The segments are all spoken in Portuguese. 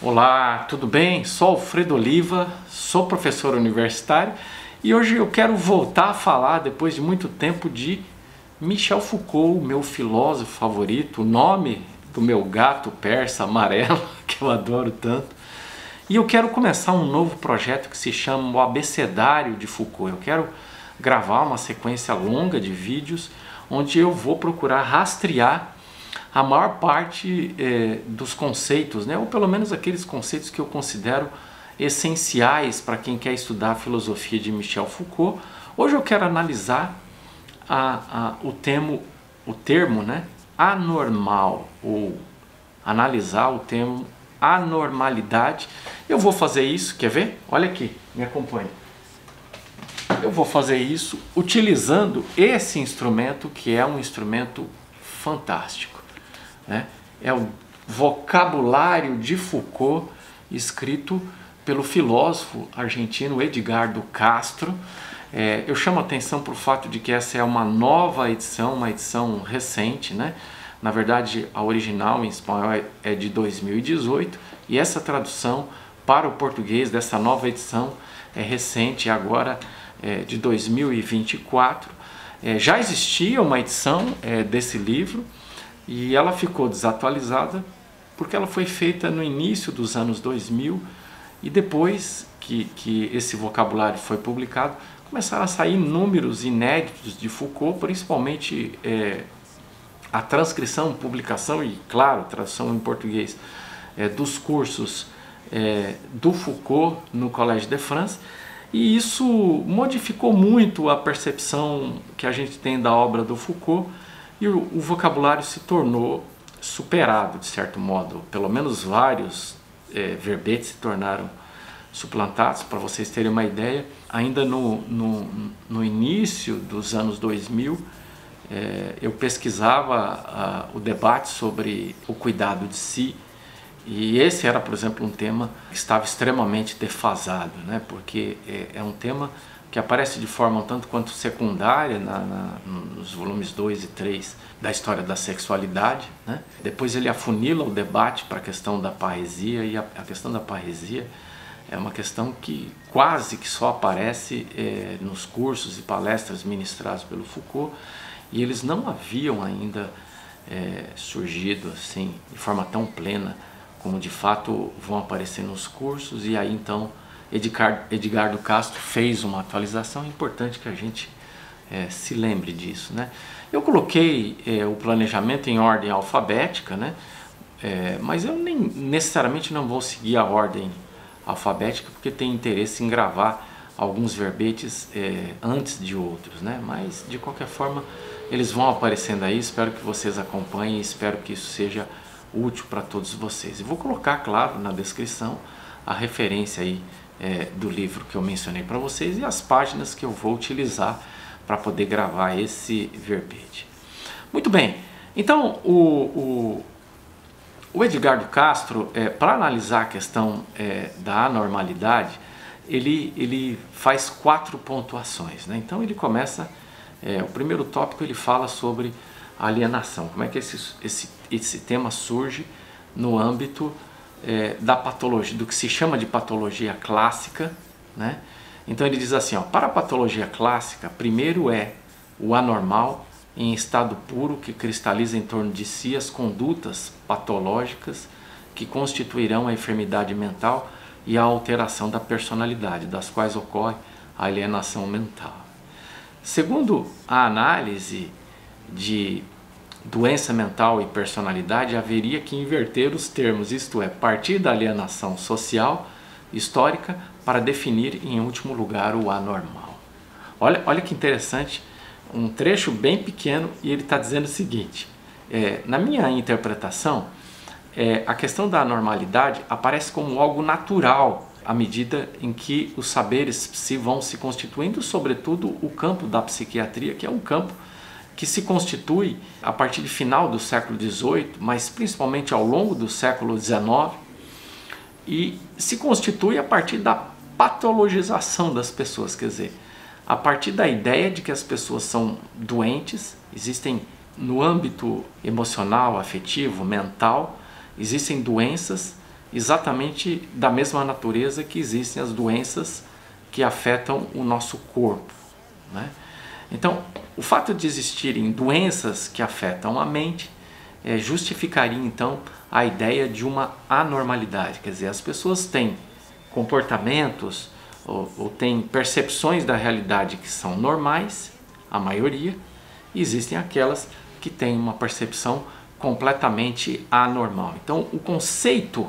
Olá, tudo bem? Sou Alfredo Oliva, sou professor universitário e hoje eu quero voltar a falar, depois de muito tempo, de Michel Foucault, meu filósofo favorito, o nome do meu gato persa amarelo, que eu adoro tanto. E eu quero começar um novo projeto que se chama o Abecedário de Foucault. Eu quero gravar uma sequência longa de vídeos onde eu vou procurar rastrear a maior parte dos conceitos, né? Ou pelo menos aqueles conceitos que eu considero essenciais para quem quer estudar a filosofia de Michel Foucault. Hoje eu quero analisar o termo, né, anormal, ou analisar o termo anormalidade. Eu vou fazer isso, quer ver? Olha aqui, me acompanhe. Eu vou fazer isso utilizando esse instrumento, que é um instrumento fantástico, né? É o Vocabulário de Foucault, escrito pelo filósofo argentino Edgardo Castro. Eu chamo a atenção para o fato de que essa é uma nova edição, uma edição recente, né? Na verdade, a original em espanhol é de 2018 e essa tradução para o português dessa nova edição é recente, agora de 2024. Já existia uma edição desse livro e ela ficou desatualizada porque ela foi feita no início dos anos 2000 e depois que esse vocabulário foi publicado, começaram a sair números inéditos de Foucault, principalmente a transcrição, publicação e, claro, tradução em português dos cursos do Foucault no Collège de France, e isso modificou muito a percepção que a gente tem da obra do Foucault, e o vocabulário se tornou superado, de certo modo. Pelo menos vários verbetes se tornaram suplantados. Para vocês terem uma ideia, ainda no início dos anos 2000, eu pesquisava o debate sobre o cuidado de si, e esse era, por exemplo, um tema que estava extremamente defasado, né? Porque é um tema que aparece de forma um tanto quanto secundária nos volumes 2 e 3 da História da Sexualidade, né? Depois ele afunila o debate para a questão da parresia, e a questão da parresia é uma questão que quase que só aparece nos cursos e palestras ministrados pelo Foucault, e eles não haviam ainda surgido assim de forma tão plena como de fato vão aparecer nos cursos. E aí então Edgardo Castro fez uma atualização. É importante que a gente se lembre disso, né? Eu coloquei o planejamento em ordem alfabética, né? Mas eu nem necessariamente não vou seguir a ordem alfabética, porque tem interesse em gravar alguns verbetes antes de outros, né? Mas de qualquer forma eles vão aparecendo aí. Espero que vocês acompanhem, espero que isso seja útil para todos vocês. E vou colocar, claro, na descrição a referência aí do livro que eu mencionei para vocês e as páginas que eu vou utilizar para poder gravar esse verbete. Muito bem, então o Edgardo Castro, para analisar a questão da anormalidade, ele faz 4 pontuações, né? Então ele começa, o primeiro tópico ele fala sobre a alienação, como é que esse tema surge no âmbito da patologia, do que se chama de patologia clássica, né? Então ele diz assim, para a patologia clássica, primeiro é o anormal em estado puro que cristaliza em torno de si as condutas patológicas que constituirão a enfermidade mental e a alteração da personalidade, das quais ocorre a alienação mental. Segundo a análise de doença mental e personalidade, haveria que inverter os termos, isto é, partir da alienação social histórica para definir em último lugar o anormal. Olha que interessante, um trecho bem pequeno, e ele está dizendo o seguinte: na minha interpretação, a questão da anormalidade aparece como algo natural à medida em que os saberes vão se constituindo, sobretudo o campo da psiquiatria, que é um campo que se constitui a partir do final do século XVIII, mas principalmente ao longo do século XIX, e se constitui a partir da patologização das pessoas, quer dizer, a partir da ideia de que as pessoas são doentes. Existem no âmbito emocional, afetivo, mental, existem doenças exatamente da mesma natureza que existem as doenças que afetam o nosso corpo, né? Então, o fato de existirem doenças que afetam a mente justificaria então a ideia de uma anormalidade, quer dizer, as pessoas têm comportamentos ou têm percepções da realidade que são normais, a maioria, e existem aquelas que têm uma percepção completamente anormal. Então, o conceito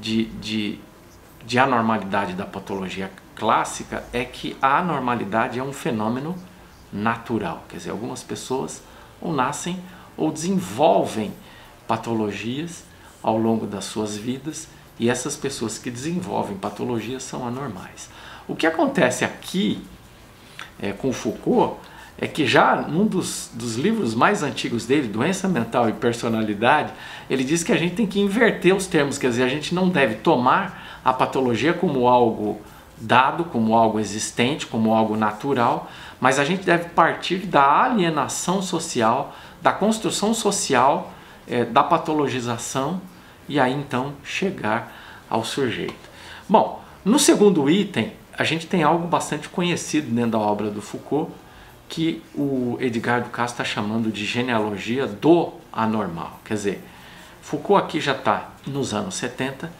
de anormalidade da patologia clássica é que a anormalidade é um fenômeno natural, quer dizer, algumas pessoas ou nascem ou desenvolvem patologias ao longo das suas vidas, e essas pessoas que desenvolvem patologias são anormais. O que acontece aqui com o Foucault é que já num dos livros mais antigos dele, Doença Mental e Personalidade, ele diz que a gente tem que inverter os termos, quer dizer, a gente não deve tomar a patologia como algo dado, como algo existente, como algo natural, mas a gente deve partir da alienação social, da construção social, da patologização, e aí então chegar ao sujeito. Bom, no segundo item, a gente tem algo bastante conhecido dentro da obra do Foucault, que o Edgar do Castro está chamando de genealogia do anormal. Quer dizer, Foucault aqui já está nos anos 70,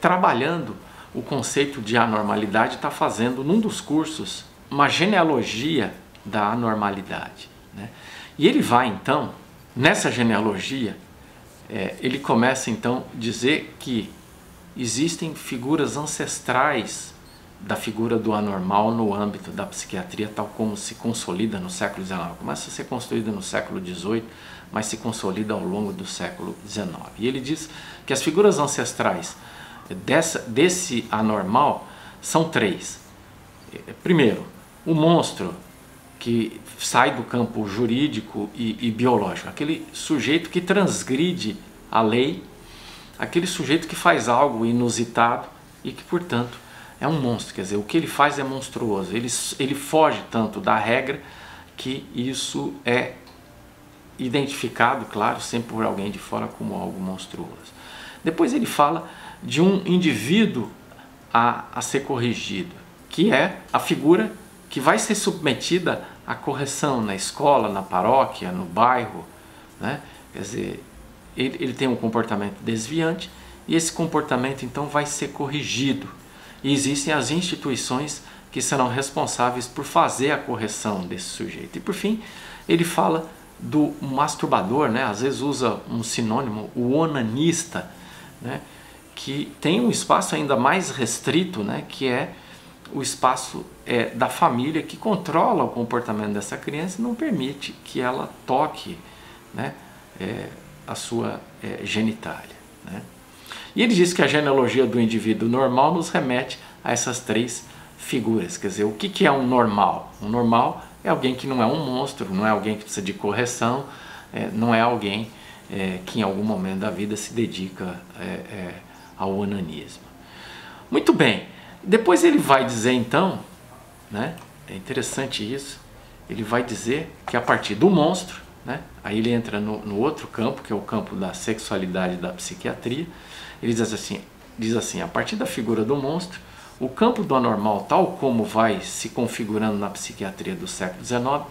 trabalhando o conceito de anormalidade, está fazendo num dos cursos uma genealogia da anormalidade, né? E ele vai então, nessa genealogia, ele começa então a dizer que existem figuras ancestrais da figura do anormal no âmbito da psiquiatria, tal como se consolida no século XIX. Começa a ser construída no século XVIII, mas se consolida ao longo do século XIX. E ele diz que as figuras ancestrais desse anormal são três. Primeiro, o monstro, que sai do campo jurídico e biológico, aquele sujeito que transgride a lei, aquele sujeito que faz algo inusitado e que, portanto, é um monstro. Quer dizer, o que ele faz é monstruoso, ele foge tanto da regra que isso é identificado, claro, sempre por alguém de fora como algo monstruoso. Depois ele fala de um indivíduo a ser corrigido, que é a figura que vai ser submetida à correção na escola, na paróquia, no bairro, né? Quer dizer, ele tem um comportamento desviante e esse comportamento então vai ser corrigido. E existem as instituições que serão responsáveis por fazer a correção desse sujeito. E por fim, ele fala do masturbador, né? Às vezes usa um sinônimo, o onanista, né? Que tem um espaço ainda mais restrito, né? Que é o espaço da família, que controla o comportamento dessa criança e não permite que ela toque, né? A sua genitália, né? E ele diz que a genealogia do indivíduo normal nos remete a essas três figuras. Quer dizer, o que é um normal? Um normal é alguém que não é um monstro, não é alguém que precisa de correção, não é alguém que em algum momento da vida se dedica ao onanismo. Muito bem, depois ele vai dizer então, né, é interessante isso, ele vai dizer que a partir do monstro, né, aí ele entra no outro campo, que é o campo da sexualidade da psiquiatria. Ele diz assim, a partir da figura do monstro, o campo do anormal, tal como vai se configurando na psiquiatria do século XIX,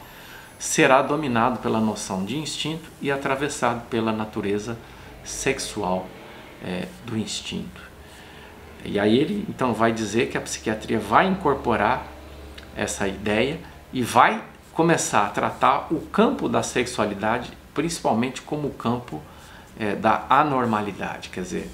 será dominado pela noção de instinto e atravessado pela natureza sexual do instinto. E aí ele então vai dizer que a psiquiatria vai incorporar essa ideia e vai começar a tratar o campo da sexualidade principalmente como o campo da anormalidade. Quer dizer,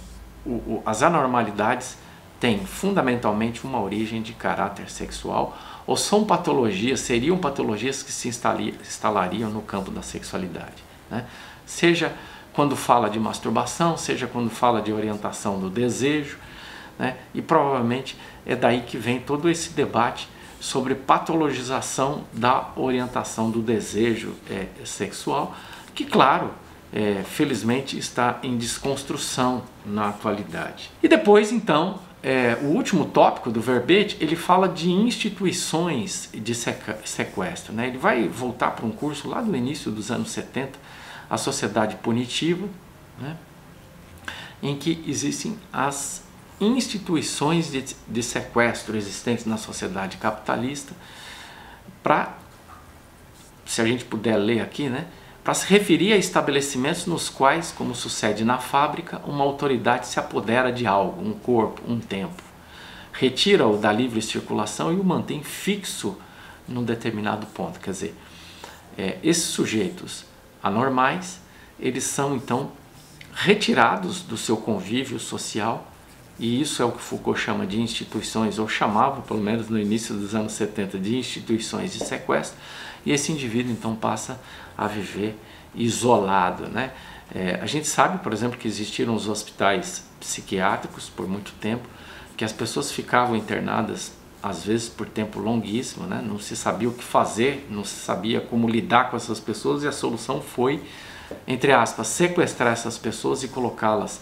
as anormalidades têm fundamentalmente uma origem de caráter sexual, ou são patologias, seriam patologias que se instalariam no campo da sexualidade, né? Seja quando fala de masturbação, seja quando fala de orientação do desejo, né? E provavelmente é daí que vem todo esse debate sobre patologização da orientação do desejo sexual, que, claro, felizmente está em desconstrução na atualidade. E depois, então, o último tópico do verbete, ele fala de instituições de sequestro, né? Ele vai voltar para um curso lá do início dos anos 70, a sociedade punitiva, né? em que existem as instituições de sequestro existentes na sociedade capitalista, para, se a gente puder ler aqui, né, para se referir a estabelecimentos nos quais, como sucede na fábrica, uma autoridade se apodera de algo, um corpo, um tempo, retira-o da livre circulação e o mantém fixo num determinado ponto. Quer dizer, esses sujeitos anormais, eles são então retirados do seu convívio social, e isso é o que Foucault chama de instituições, ou chamava, pelo menos no início dos anos 70, de instituições de sequestro, e esse indivíduo então passa a viver isolado, né? A gente sabe, por exemplo, que existiram os hospitais psiquiátricos por muito tempo, que as pessoas ficavam internadas às vezes por tempo longuíssimo, né? Não se sabia o que fazer, não se sabia como lidar com essas pessoas, e a solução foi, entre aspas, sequestrar essas pessoas e colocá-las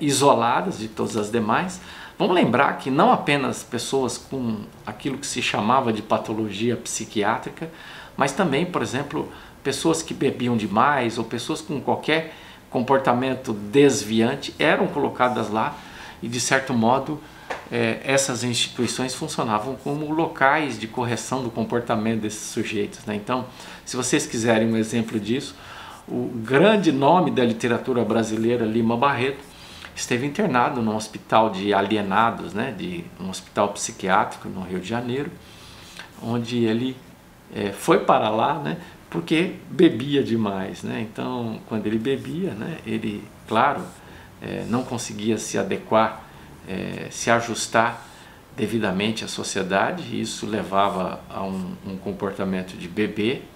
isoladas de todas as demais. Vamos lembrar que não apenas pessoas com aquilo que se chamava de patologia psiquiátrica, mas também, por exemplo, pessoas que bebiam demais ou pessoas com qualquer comportamento desviante eram colocadas lá, e de certo modo essas instituições funcionavam como locais de correção do comportamento desses sujeitos, né? Então, se vocês quiserem um exemplo disso, o grande nome da literatura brasileira, Lima Barreto, esteve internado num hospital de alienados, né, de um hospital psiquiátrico no Rio de Janeiro, onde ele foi para lá, né, porque bebia demais, né? Então, quando ele bebia, né, ele, claro, não conseguia se adequar, se ajustar devidamente à sociedade, e isso levava a um comportamento de beber,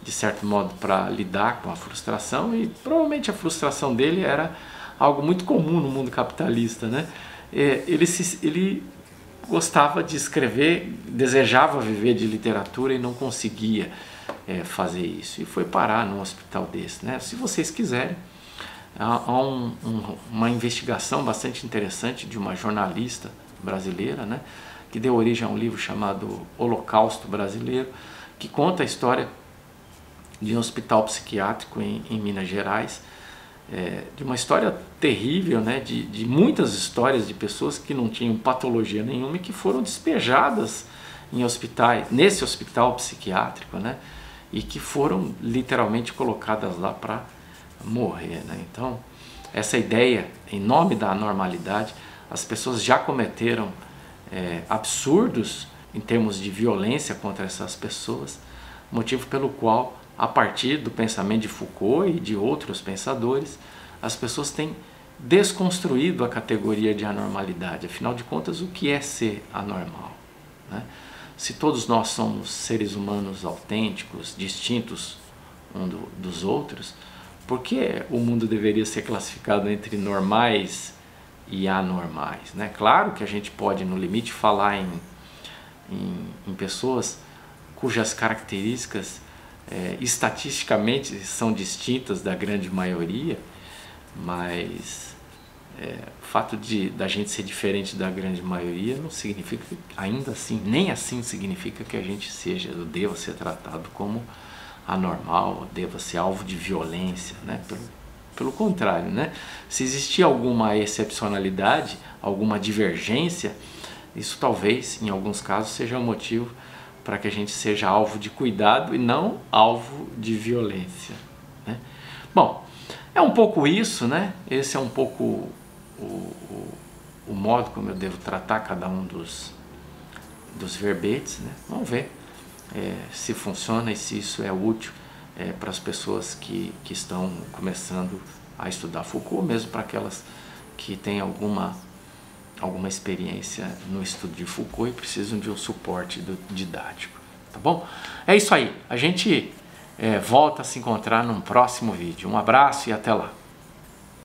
de certo modo, para lidar com a frustração, e provavelmente a frustração dele era algo muito comum no mundo capitalista, né? Ele gostava de escrever, desejava viver de literatura e não conseguia fazer isso, e foi parar num hospital desse, né? Se vocês quiserem, há uma investigação bastante interessante de uma jornalista brasileira, né, que deu origem a um livro chamado Holocausto Brasileiro, que conta a história de um hospital psiquiátrico em Minas Gerais, de uma história terrível, né, de muitas histórias de pessoas que não tinham patologia nenhuma e que foram despejadas em hospitais, nesse hospital psiquiátrico, né, e que foram literalmente colocadas lá para morrer, né? Então, essa ideia, em nome da normalidade, as pessoas já cometeram absurdos em termos de violência contra essas pessoas, motivo pelo qual, a partir do pensamento de Foucault e de outros pensadores, as pessoas têm desconstruído a categoria de anormalidade. Afinal de contas, o que é ser anormal, né? Se todos nós somos seres humanos autênticos, distintos uns dos outros, por que o mundo deveria ser classificado entre normais e anormais, né? Claro que a gente pode, no limite, falar em pessoas cujas características estatisticamente são distintas da grande maioria, mas o fato da gente ser diferente da grande maioria não significa, ainda assim, nem assim significa que a gente deva ser tratado como anormal, deva ser alvo de violência, né? Pelo contrário, né? Se existir alguma excepcionalidade, alguma divergência, isso talvez, em alguns casos, seja um motivo para que a gente seja alvo de cuidado e não alvo de violência, né? Bom, é um pouco isso, né? Esse é um pouco o modo como eu devo tratar cada um dos verbetes, né? Vamos ver se funciona e se isso é útil para as pessoas que estão começando a estudar Foucault, mesmo para aquelas que têm alguma experiência no estudo de Foucault e precisam de um suporte didático, tá bom? É isso aí, a gente volta a se encontrar num próximo vídeo. Um abraço e até lá!